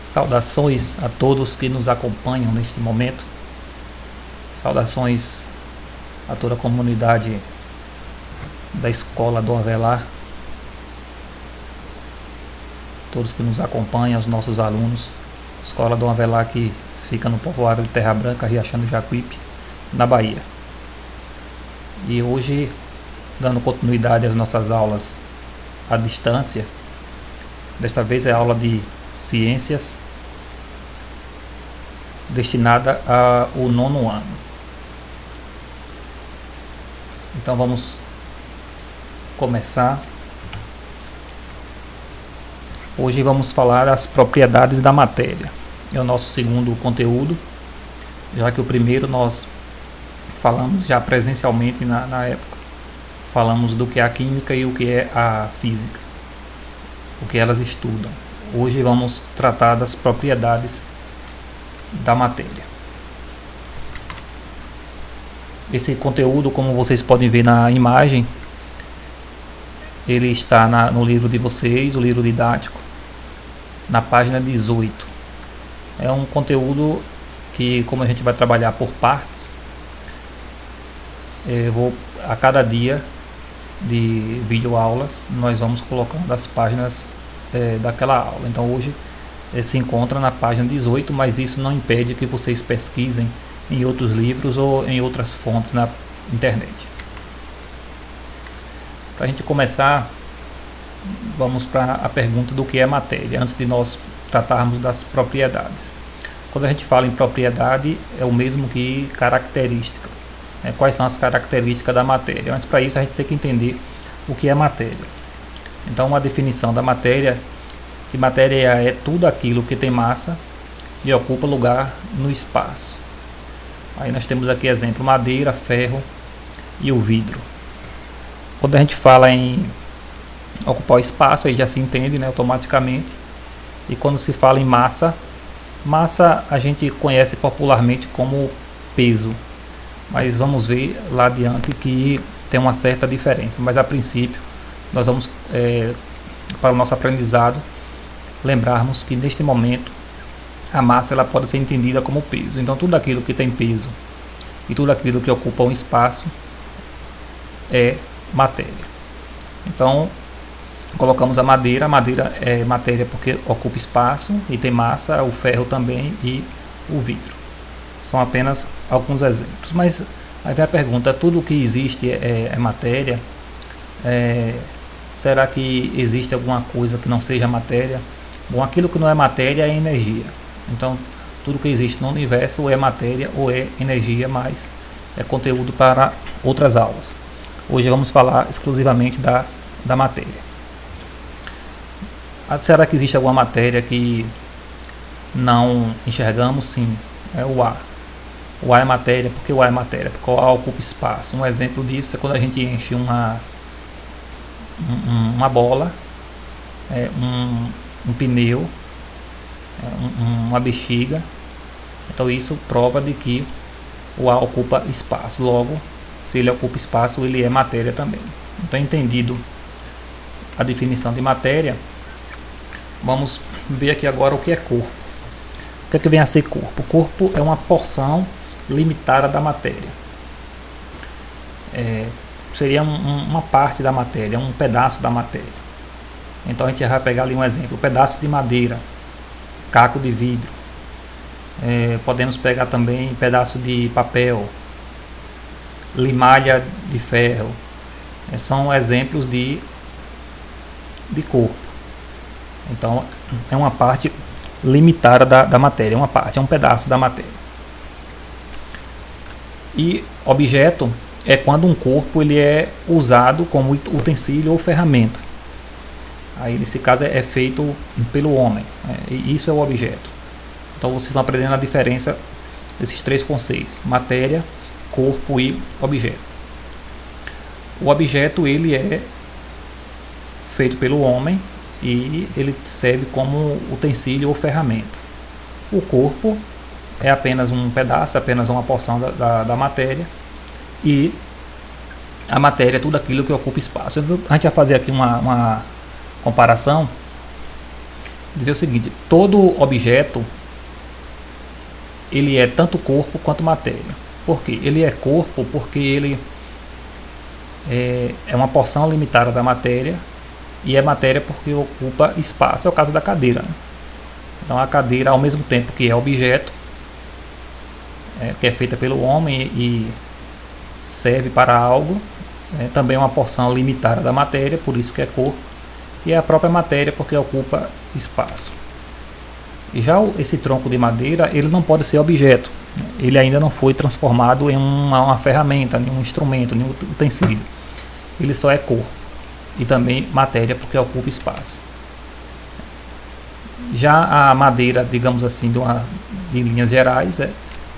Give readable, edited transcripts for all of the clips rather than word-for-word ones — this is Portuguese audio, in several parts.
Saudações a todos que nos acompanham neste momento. Saudações a toda a comunidade da Escola Dom Avelar. Todos que nos acompanham, os nossos alunos. Escola Dom Avelar que fica no povoado de Terra Branca, Riachão do Jacuípe, na Bahia. E hoje, dando continuidade às nossas aulas à distância, desta vez é a aula de Ciências, destinada ao 9º ano. Então vamos começar. Hoje vamos falar das propriedades da matéria. É o nosso segundo conteúdo, já que o primeiro nós falamos já presencialmente na época. Falamos do que é a química e o que é a física, o que elas estudam. Hoje vamos tratar das propriedades da matéria. Esse conteúdo, como vocês podem ver na imagem, ele está no livro de vocês, o livro didático, na página 18. É um conteúdo que, como a gente vai trabalhar por partes, a cada dia de videoaulas, nós vamos colocando as páginas daquela aula. Então hoje se encontra na página 18, mas isso não impede que vocês pesquisem em outros livros ou em outras fontes na internet. Para a gente começar, vamos para a pergunta do que é matéria, antes de nós tratarmos das propriedades. Quando a gente fala em propriedade, é o mesmo que característica. Quais são as características da matéria? Mas para isso a gente tem que entender o que é matéria. Então, uma definição da matéria, que matéria é tudo aquilo que tem massa e ocupa lugar no espaço. Aí nós temos aqui exemplo: madeira, ferro e o vidro. Quando a gente fala em ocupar o espaço, aí já se entende, automaticamente. E quando se fala em massa a gente conhece popularmente como peso. Mas vamos ver lá adiante que tem uma certa diferença. Mas a princípio, nós vamos, para o nosso aprendizado, lembrarmos que neste momento a massa ela pode ser entendida como peso. Então tudo aquilo que tem peso e tudo aquilo que ocupa um espaço é matéria. Então colocamos a madeira é matéria porque ocupa espaço e tem massa, o ferro também e o vidro. São apenas alguns exemplos. Mas aí vem a pergunta: tudo que existe é matéria? Será que existe alguma coisa que não seja matéria? Bom, aquilo que não é matéria é energia. Então, tudo que existe no universo ou é matéria ou é energia, mas é conteúdo para outras aulas. Hoje vamos falar exclusivamente da matéria. Será que existe alguma matéria que não enxergamos? Sim, é o ar. O ar é matéria. Por que o ar é matéria? Porque o ar ocupa espaço. Um exemplo disso é quando a gente enche uma bola, um pneu, uma bexiga. Então isso prova de que o ar ocupa espaço. Logo, se ele ocupa espaço, ele é matéria também. Então, entendido a definição de matéria, vamos ver aqui agora o que é corpo. O que vem a ser corpo? O corpo é uma porção limitada da matéria. Seria uma parte da matéria, um pedaço da matéria. Então a gente vai pegar ali um exemplo: pedaço de madeira, caco de vidro. Podemos pegar também pedaço de papel, limalha de ferro. São exemplos de corpo. Então é uma parte limitada da matéria, uma parte, é um pedaço da matéria. E objeto é quando um corpo ele é usado como utensílio ou ferramenta. Aí nesse caso é feito pelo homem, e isso é o objeto. Então vocês estão aprendendo a diferença desses três conceitos: matéria, corpo e objeto. O objeto ele é feito pelo homem e ele serve como utensílio ou ferramenta. O corpo é apenas um pedaço, apenas uma porção da matéria, e a matéria é tudo aquilo que ocupa espaço. A gente vai fazer aqui uma comparação dizer o seguinte: todo objeto ele é tanto corpo quanto matéria. Por quê? Ele é corpo porque ele é uma porção limitada da matéria, e é matéria porque ocupa espaço. É o caso da cadeira, né? Então a cadeira, ao mesmo tempo que é objeto, que é feita pelo homem e serve para algo, também é uma porção limitada da matéria, por isso que é corpo, e é a própria matéria porque ocupa espaço. E já esse tronco de madeira, ele não pode ser objeto, ele ainda não foi transformado em uma ferramenta, em um instrumento, em um utensílio. Ele só é corpo e também matéria porque ocupa espaço. Já a madeira, digamos assim, de linhas gerais,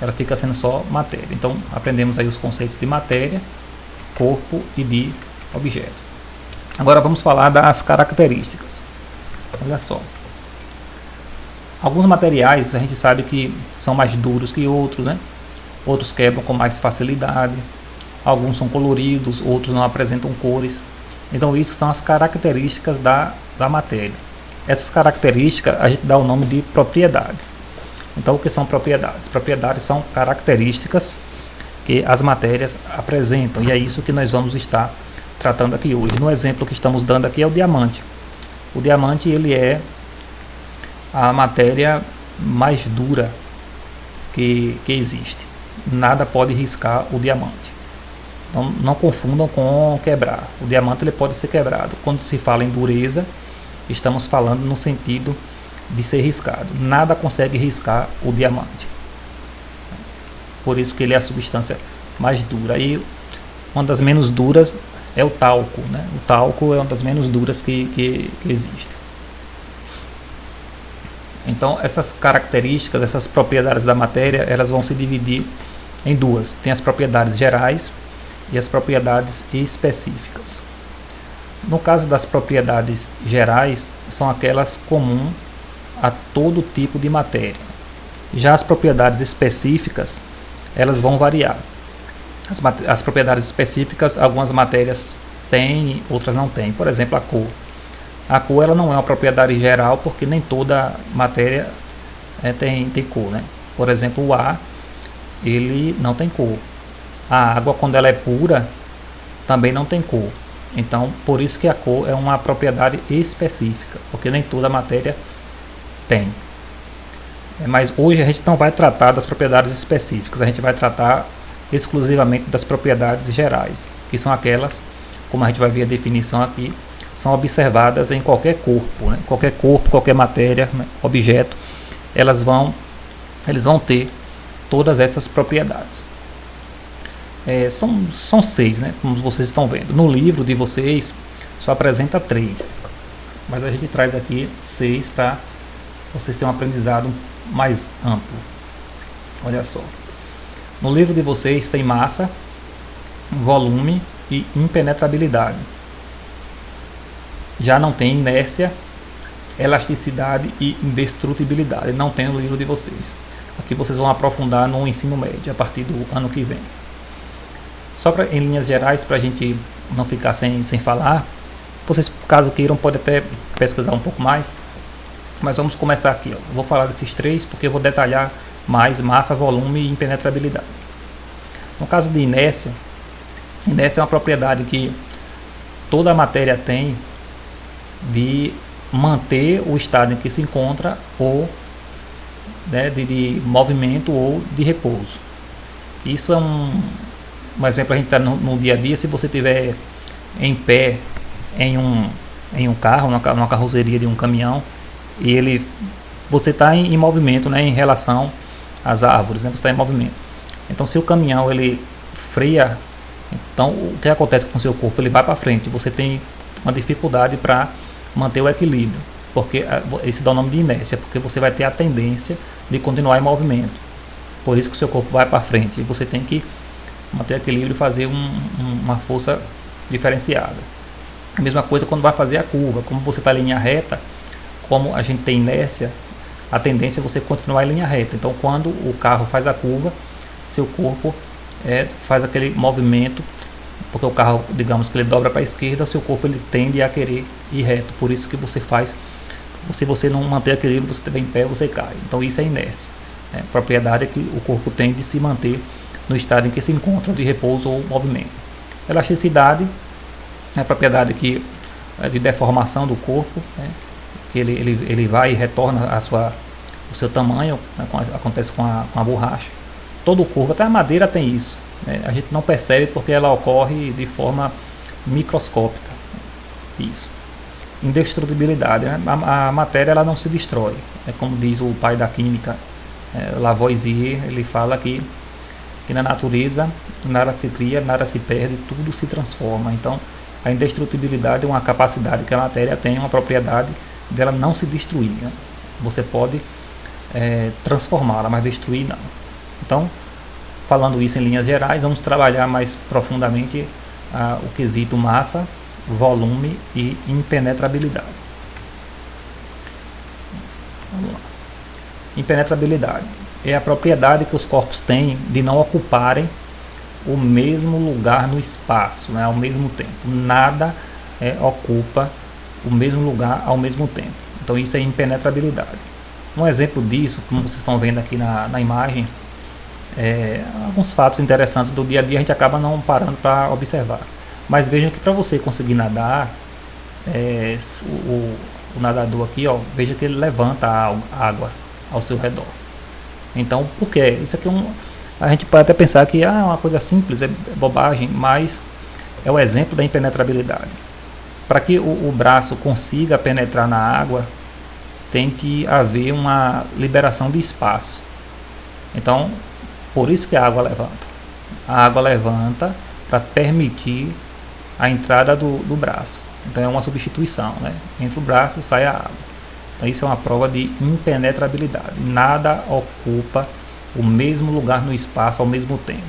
ela fica sendo só matéria. Então aprendemos aí os conceitos de matéria, corpo e de objeto. Agora vamos falar das características. Olha só. Alguns materiais a gente sabe que são mais duros que outros, né? Outros quebram com mais facilidade. Alguns são coloridos, outros não apresentam cores. Então isso são as características da matéria. Essas características a gente dá o nome de propriedades. Então o que são propriedades? Propriedades são características que as matérias apresentam, e é isso que nós vamos estar tratando aqui hoje. No exemplo que estamos dando aqui é o diamante. O diamante, ele é a matéria mais dura que existe. Nada pode riscar o diamante. Então não confundam com quebrar. O diamante ele pode ser quebrado. Quando se fala em dureza, estamos falando no sentido de ser riscado. Nada consegue riscar o diamante. Por isso que ele é a substância mais dura. E uma das menos duras é o talco, né? O talco é uma das menos duras que existe. Então essas características, essas propriedades da matéria, elas vão se dividir em duas. Tem as propriedades gerais e as propriedades específicas. No caso das propriedades gerais, são aquelas comuns a todo tipo de matéria. Já as propriedades específicas, elas vão variar. As propriedades específicas, algumas matérias têm, outras não têm. Por exemplo, a cor. A cor ela não é uma propriedade geral, porque nem toda matéria tem cor, né? Por exemplo, o ar, ele não tem cor. A água, quando ela é pura, também não tem cor. Então, por isso que a cor é uma propriedade específica, porque nem toda matéria tem. Mas hoje a gente não vai tratar das propriedades específicas, a gente vai tratar exclusivamente das propriedades gerais, que são aquelas, como a gente vai ver a definição aqui, são observadas em qualquer corpo, né? Qualquer corpo, qualquer matéria, né? Objeto, eles vão ter todas essas propriedades. São 6, né? Como vocês estão vendo. No livro de vocês só apresenta 3, mas a gente traz aqui 6 para vocês terem um aprendizado mais amplo. Olha só. No livro de vocês tem massa, volume e impenetrabilidade. Já não tem inércia, elasticidade e indestrutibilidade. Não tem no livro de vocês. Aqui vocês vão aprofundar no ensino médio a partir do ano que vem. Só em linhas gerais, para a gente não ficar sem falar, vocês, caso queiram, podem até pesquisar um pouco mais. Mas vamos começar aqui. Eu vou falar desses 3 porque eu vou detalhar mais massa, volume e impenetrabilidade. No caso de inércia, inércia é uma propriedade que toda a matéria tem de manter o estado em que se encontra, ou né, de movimento ou de repouso. Isso é um exemplo. A gente está no dia a dia. Se você estiver em pé em um carro, numa carroceria de um caminhão, e você está em movimento, né, em relação às árvores, né, você está em movimento. Então se o caminhão ele freia, então o que acontece com o seu corpo? Ele vai para frente, você tem uma dificuldade para manter o equilíbrio, porque esse dá o nome de inércia, porque você vai ter a tendência de continuar em movimento. Por isso que o seu corpo vai para frente, e você tem que manter o equilíbrio e fazer uma força diferenciada. A mesma coisa quando vai fazer a curva. Como você está em linha reta, como a gente tem inércia, a tendência é você continuar em linha reta. Então quando o carro faz a curva, seu corpo faz aquele movimento, porque o carro, digamos que ele dobra para a esquerda, seu corpo ele tende a querer ir reto. Por isso que você faz Se você não manter equilíbrio, você estiver em pé, você cai. Então isso é inércia. Propriedade que o corpo tem de se manter no estado em que se encontra, de repouso ou movimento. Elasticidade é a propriedade de deformação do corpo, que ele vai e retorna o seu tamanho, acontece com a borracha. Todo o corpo, até a madeira tem isso. A gente não percebe porque ela ocorre de forma microscópica. Isso. Indestrutibilidade, a matéria ela não se destrói. Como diz o pai da química, Lavoisier, ele fala que na natureza nada se cria, nada se perde, tudo se transforma. Então a indestrutibilidade é uma capacidade que a matéria tem, uma propriedade dela não se destruir. Você pode transformá-la, mas destruir não. Então, falando isso em linhas gerais, vamos trabalhar mais profundamente o quesito massa, volume e impenetrabilidade. Vamos lá. Impenetrabilidade é a propriedade que os corpos têm de não ocuparem o mesmo lugar no espaço, ao mesmo tempo. Nada ocupa o mesmo lugar ao mesmo tempo. Então isso é impenetrabilidade. Um exemplo disso, como vocês estão vendo aqui na imagem, alguns fatos interessantes do dia a dia a gente acaba não parando para observar. Mas vejam que para você conseguir nadar, o nadador aqui, veja que ele levanta a água ao seu redor. Então, por quê? Isso aqui a gente pode até pensar que é uma coisa simples, é bobagem, mas é o exemplo da impenetrabilidade. Para que o braço consiga penetrar na água, tem que haver uma liberação de espaço. Então, por isso que a água levanta. A água levanta para permitir a entrada do braço. Então é uma substituição, entre o braço sai a água. Então isso é uma prova de impenetrabilidade. Nada ocupa o mesmo lugar no espaço ao mesmo tempo.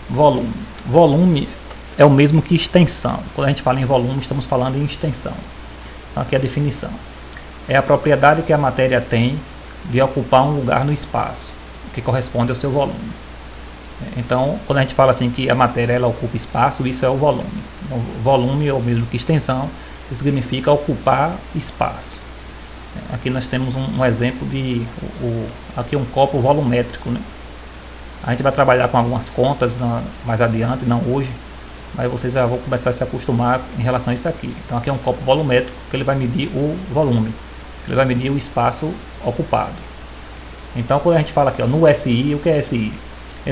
Volume. Volume é o mesmo que extensão. Quando a gente fala em volume, estamos falando em extensão. Então aqui é a definição. É a propriedade que a matéria tem de ocupar um lugar no espaço, que corresponde ao seu volume. Então, quando a gente fala assim que a matéria ela ocupa espaço, isso é o volume. Então, volume é o mesmo que extensão, que significa ocupar espaço. Aqui nós temos um exemplo de aqui um copo volumétrico. A gente vai trabalhar com algumas contas mais adiante, não hoje, mas vocês já vão começar a se acostumar em relação a isso aqui. Então aqui é um copo volumétrico que ele vai medir o volume, ele vai medir o espaço ocupado. Então quando a gente fala aqui no SI, o que é SI?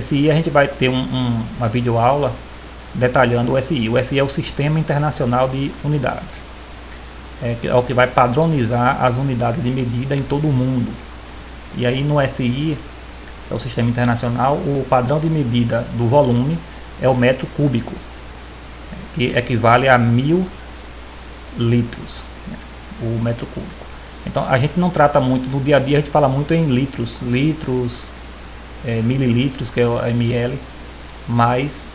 SI a gente vai ter uma videoaula detalhando o SI. O SI é o Sistema Internacional de Unidades. É o que vai padronizar as unidades de medida em todo o mundo. E aí no SI, é o Sistema Internacional, o padrão de medida do volume é o metro cúbico, que equivale a 1000 litros, o metro cúbico. Então a gente não trata muito, no dia a dia a gente fala muito em litros, mililitros, que é o ml, mas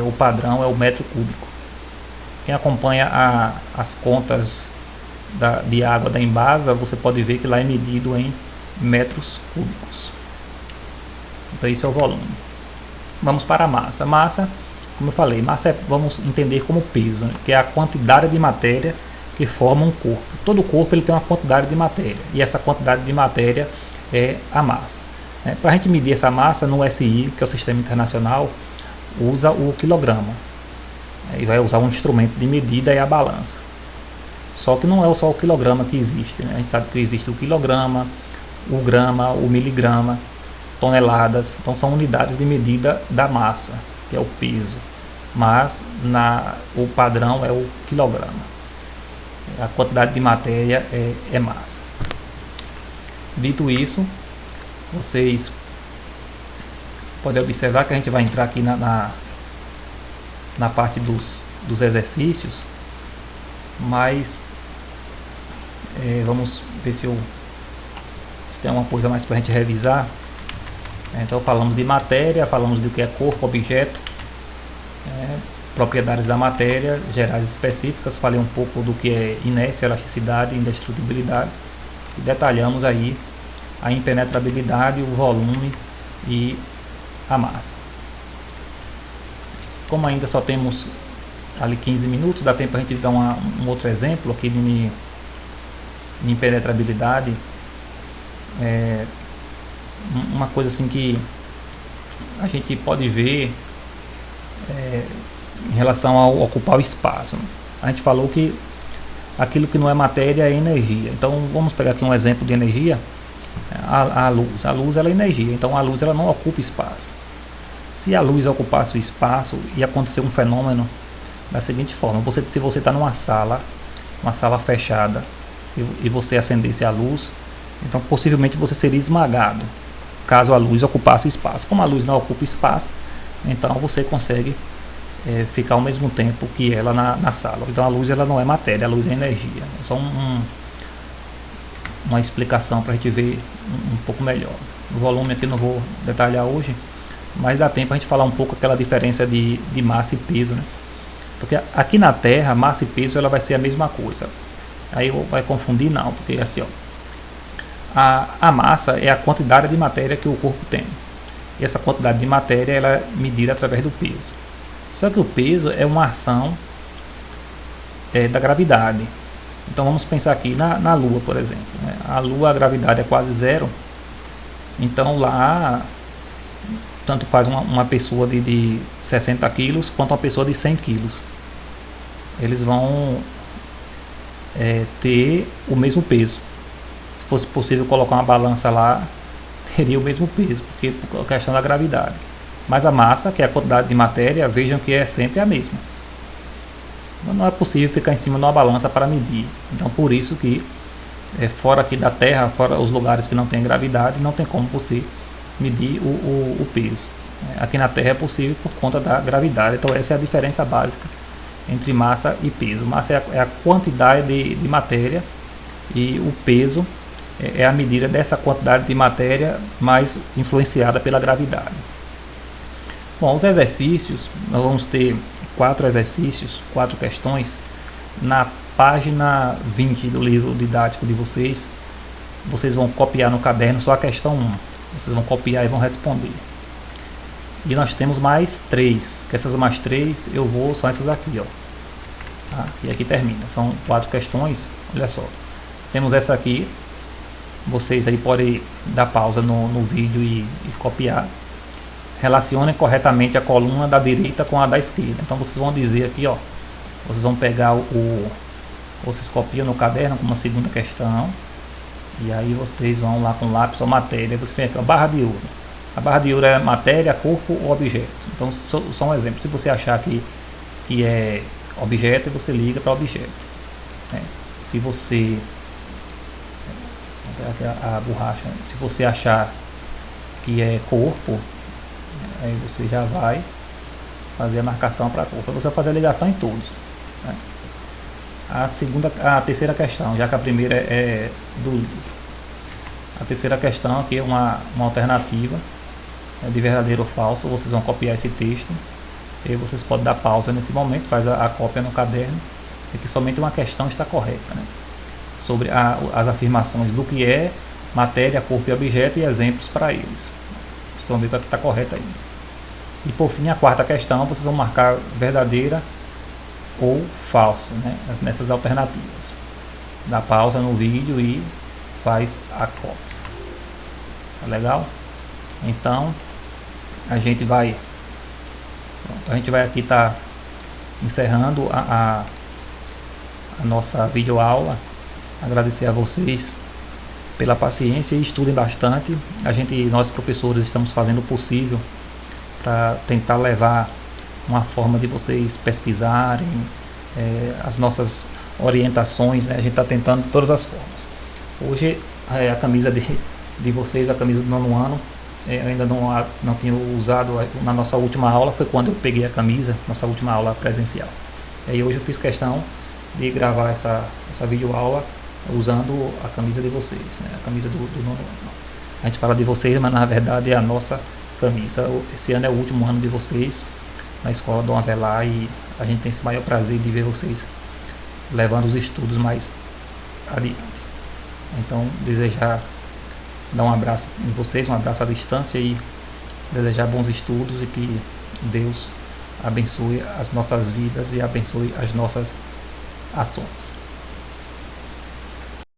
o padrão é o metro cúbico. Quem acompanha as contas de água da Embasa, você pode ver que lá é medido em metros cúbicos. Então isso é o volume. Vamos para a massa. Massa, como eu falei, massa vamos entender como peso, que é a quantidade de matéria que forma um corpo. Todo corpo ele tem uma quantidade de matéria, e essa quantidade de matéria é a massa. Para a gente medir essa massa no SI, que é o Sistema Internacional, usa o quilograma. E vai usar um instrumento de medida e a balança. Só que não é só o quilograma que existe. A gente sabe que existe o quilograma, o grama, o miligrama, toneladas. Então são unidades de medida da massa, que é o peso. Mas o padrão é o quilograma. A quantidade de matéria é massa. Dito isso, vocês podem observar que a gente vai entrar aqui na parte dos exercícios, mas vamos ver se tem uma coisa mais para a gente revisar. Então falamos de matéria, falamos do que é corpo, objeto, propriedades da matéria, gerais específicas, falei um pouco do que é inércia, elasticidade, indestrutibilidade, e detalhamos aí a impenetrabilidade, o volume e a massa. Como ainda só temos ali 15 minutos, dá tempo a gente dar um outro exemplo aqui de impenetrabilidade, uma coisa assim que a gente pode ver em relação ao ocupar o espaço. A gente falou que aquilo que não é matéria é energia. Então vamos pegar aqui um exemplo de energia. A luz. A luz ela é energia, então a luz ela não ocupa espaço. Se a luz ocupasse o espaço, ia acontecer um fenômeno da seguinte forma: se você está numa sala fechada, e você acendesse a luz, então possivelmente você seria esmagado, caso a luz ocupasse espaço. Como a luz não ocupa espaço, então você consegue ficar ao mesmo tempo que ela na sala. Então a luz ela não é matéria, a luz é energia. Só uma explicação para a gente ver um pouco melhor. O volume aqui não vou detalhar hoje, mas dá tempo a gente falar um pouco aquela diferença de massa e peso, né? Porque aqui na Terra, massa e peso ela vai ser a mesma coisa. Aí vai confundir não, porque assim, ó, a massa é a quantidade de matéria que o corpo tem. E essa quantidade de matéria ela é medida através do peso. Só que o peso é uma ação da gravidade. Então vamos pensar aqui na Lua, por exemplo, né? A Lua, a gravidade é quase zero. Então lá, tanto faz uma pessoa de 60 quilos quanto uma pessoa de 100 quilos. Eles vão ter o mesmo peso. Se fosse possível colocar uma balança lá, teria o mesmo peso, porque por questão da gravidade. Mas a massa, que é a quantidade de matéria, vejam que é sempre a mesma. Não é possível ficar em cima de uma balança para medir. Então por isso que fora aqui da Terra, fora os lugares que não tem gravidade, não tem como você medir o peso. Aqui na Terra é possível por conta da gravidade. Então essa é a diferença básica entre massa e peso. Massa é a quantidade de matéria e o peso é a medida dessa quantidade de matéria mais influenciada pela gravidade. Bom, os exercícios, nós vamos ter 4 exercícios, 4 questões. Na página 20 do livro didático de vocês, vocês vão copiar no caderno só a questão 1. Vocês vão copiar e vão responder. E nós temos mais 3, que essas mais 3 são essas aqui, ó. Tá? E aqui termina, são 4 questões, olha só. Temos essa aqui, vocês aí podem dar pausa no vídeo e copiar. Relacionem corretamente a coluna da direita com a da esquerda. Então vocês vão dizer aqui, ó, vocês vão pegar vocês copiam no caderno com uma segunda questão, e aí vocês vão lá com lápis ou matéria, você vem aqui, ó, barra de ouro. A barra de ouro é matéria, corpo ou objeto. Então só um exemplo, se você achar que é objeto, você liga para objeto, né? Se você a borracha, se você achar que é corpo, aí você já vai fazer a marcação para corpo. Você vai fazer a ligação em todos, né? A terceira questão, já que a primeira é do livro. A terceira questão aqui é uma alternativa de verdadeiro ou falso. Vocês vão copiar esse texto e vocês podem dar pausa nesse momento, faz a cópia no caderno, e que somente uma questão está correta, né? Sobre as afirmações do que é matéria, corpo e objeto e exemplos para eles. Vocês vão ver que está correta aí. E por fim, a quarta questão, vocês vão marcar verdadeira ou falso, né? Nessas alternativas. Dá pausa no vídeo e faz a cópia. Tá legal? Então a gente vai aqui estar encerrando a nossa videoaula. Agradecer a vocês pela paciência e estudem bastante. Nós professores estamos fazendo o possível para tentar levar uma forma de vocês pesquisarem as nossas orientações, né? A gente está tentando de todas as formas. Hoje a camisa de vocês, a camisa do 9º ano, eu ainda não tinha usado na nossa última aula, foi quando eu peguei a camisa, nossa última aula presencial. E aí hoje eu fiz questão de gravar essa videoaula usando a camisa de vocês, né? A camisa do 9º ano. A gente fala de vocês, mas na verdade é a nossa camisa. Esse ano é o último ano de vocês na escola Dom Avelar e a gente tem esse maior prazer de ver vocês levando os estudos mais adiante. Então, dar um abraço em vocês, um abraço à distância e desejar bons estudos e que Deus abençoe as nossas vidas e abençoe as nossas ações.